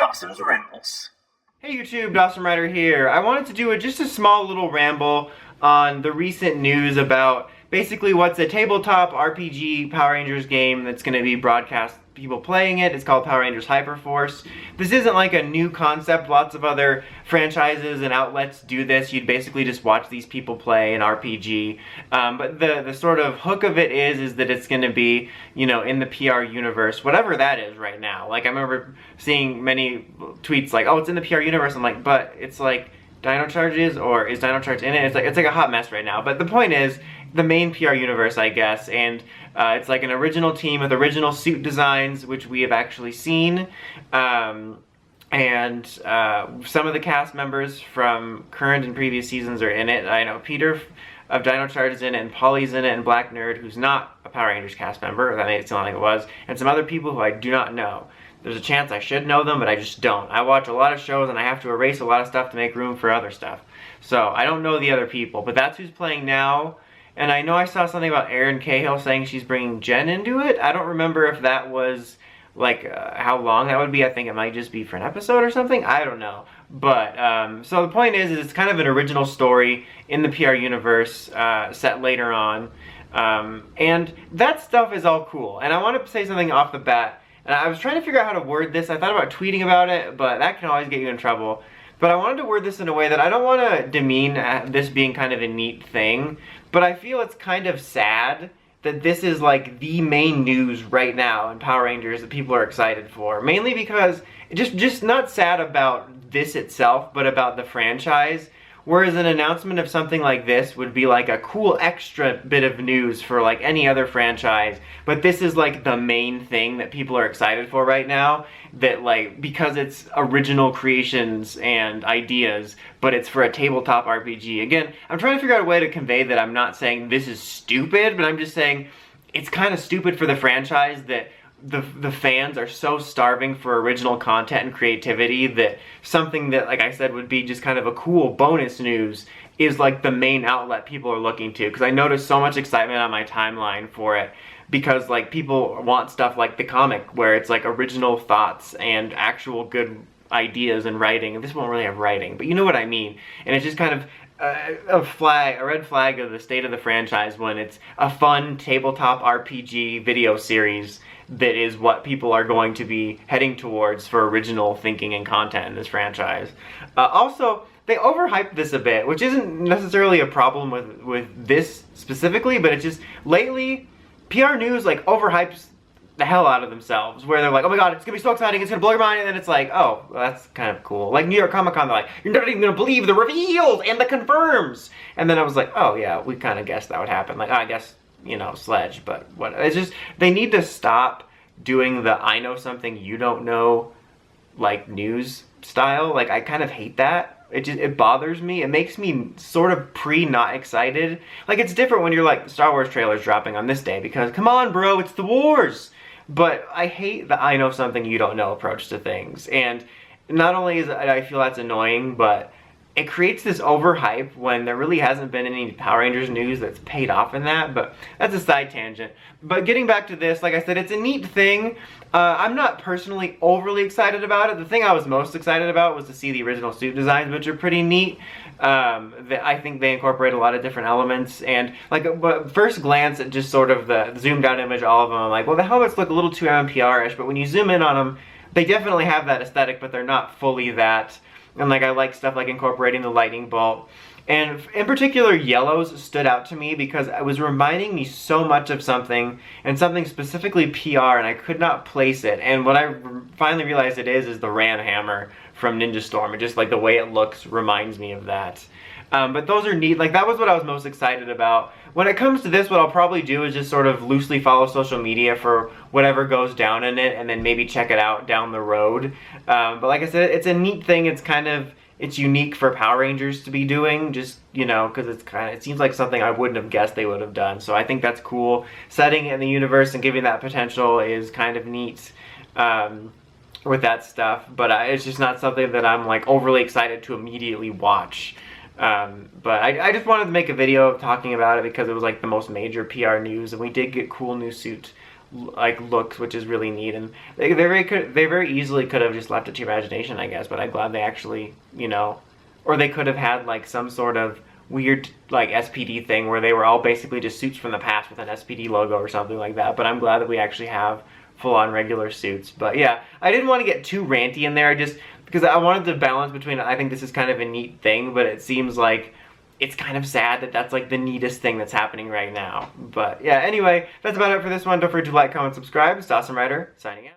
Dosm's Rambles. Hey YouTube, Dosm Rider here. I wanted to do just a small little ramble on the recent news about basically what's a tabletop RPG Power Rangers game that's going to be broadcast, people playing it. It's called Power Rangers Hyperforce. This isn't like a new concept. Lots of other franchises and outlets do this. You'd basically just watch these people play an RPG. But the sort of hook of it is that it's going to be, you know, in the PR universe, whatever that is right now. Like, I remember seeing many tweets like, oh, it's in the PR universe. I'm like, but it's like Dino Charge is, or is Dino Charge in it? It's like a hot mess right now. But the point is, the main PR universe, I guess, and it's like an original team with original suit designs, which we have actually seen, and some of the cast members from current and previous seasons are in it. I know Peter of Dino Charge is in it, and Polly's in it, and Black Nerd, who's not a Power Rangers cast member, that made it sound like it was, and some other people who I do not know. There's a chance I should know them, but I just don't. I watch a lot of shows and I have to erase a lot of stuff to make room for other stuff. So I don't know the other people, but that's who's playing now. And I know I saw something about Erin Cahill saying she's bringing Jen into it. I don't remember if that was, like, how long that would be. I think it might just be for an episode or something. I don't know. But, so the point is it's kind of an original story in the PR universe set later on. And that stuff is all cool. And I want to say something off the bat. And I was trying to figure out how to word this. I thought about tweeting about it, but that can always get you in trouble. But I wanted to word this in a way that I don't want to demean this being kind of a neat thing, but I feel it's kind of sad that this is like the main news right now in Power Rangers that people are excited for. Mainly because, just not sad about this itself, but about the franchise. Whereas an announcement of something like this would be like a cool extra bit of news for like any other franchise. But this is like the main thing that people are excited for right now. That like, because it's original creations and ideas, but it's for a tabletop RPG. Again, I'm trying to figure out a way to convey that I'm not saying this is stupid, but I'm just saying it's kind of stupid for the franchise that the fans are so starving for original content and creativity that something that, like I said, would be just kind of a cool bonus news is like the main outlet people are looking to. Because I noticed so much excitement on my timeline for it, because like people want stuff like the comic where it's like original thoughts and actual good ideas and writing. And this won't really have writing, but you know what I mean. And it's just kind of a red flag of the state of the franchise when it's a fun tabletop RPG video series that is what people are going to be heading towards for original thinking and content in this franchise. Also, they overhyped this a bit, which isn't necessarily a problem with this specifically, but it's just lately PR news like overhypes the hell out of themselves, where they're like, oh my god, it's gonna be so exciting, it's gonna blow your mind, and then it's like, oh, well, that's kind of cool. Like New York Comic Con, they're like, you're not even gonna believe the reveals and the confirms. And then I was like, oh yeah, we kind of guessed that would happen. Like, I guess, you know, Sledge, but what? It's just, they need to stop doing the I know something you don't know, like, news style. Like, I kind of hate that. It bothers me. It makes me sort of not excited. Like, it's different when you're like, Star Wars trailers dropping on this day, because come on bro, it's the wars. But I hate the I know something you don't know approach to things. And not only is I feel that's annoying, but it creates this overhype when there really hasn't been any Power Rangers news that's paid off in that, but that's a side tangent. But getting back to this, like I said, it's a neat thing. I'm not personally overly excited about it. The thing I was most excited about was to see the original suit designs, which are pretty neat. I think they incorporate a lot of different elements, and like, but first glance at just sort of the zoomed out image, all of them, I'm like, well, the helmets look a little too MMPR-ish, but when you zoom in on them, they definitely have that aesthetic, but they're not fully that. And like, I like stuff like incorporating the lightning bolt. And in particular, yellows stood out to me because it was reminding me so much of something, and something specifically PR, and I could not place it. And what I finally realized it is the Ram hammer from Ninja Storm. And just like the way it looks reminds me of that. But those are neat. Like, that was what I was most excited about. When it comes to this, what I'll probably do is just sort of loosely follow social media for whatever goes down in it, and then maybe check it out down the road. But like I said, it's a neat thing. It's kind of, it's unique for Power Rangers to be doing, just, you know, because it seems like something I wouldn't have guessed they would have done. So I think that's cool. Setting it in the universe and giving that potential is kind of neat. With that stuff, but it's just not something that I'm like overly excited to immediately watch. But I just wanted to make a video talking about it because it was like the most major PR news, and we did get cool new suit like looks, which is really neat. And they very easily could have just left it to your imagination, I guess. But I'm glad they actually, you know, or they could have had like some sort of weird like SPD thing where they were all basically just suits from the past with an SPD logo or something like that. But I'm glad that we actually have full-on regular suits. But yeah, I didn't want to get too ranty in there, just because I wanted to balance between, I think this is kind of a neat thing, but it seems like it's kind of sad that that's like the neatest thing that's happening right now. But yeah, anyway, that's about it for this one. Don't forget to like, comment, subscribe. It's Dosm Rider, signing out.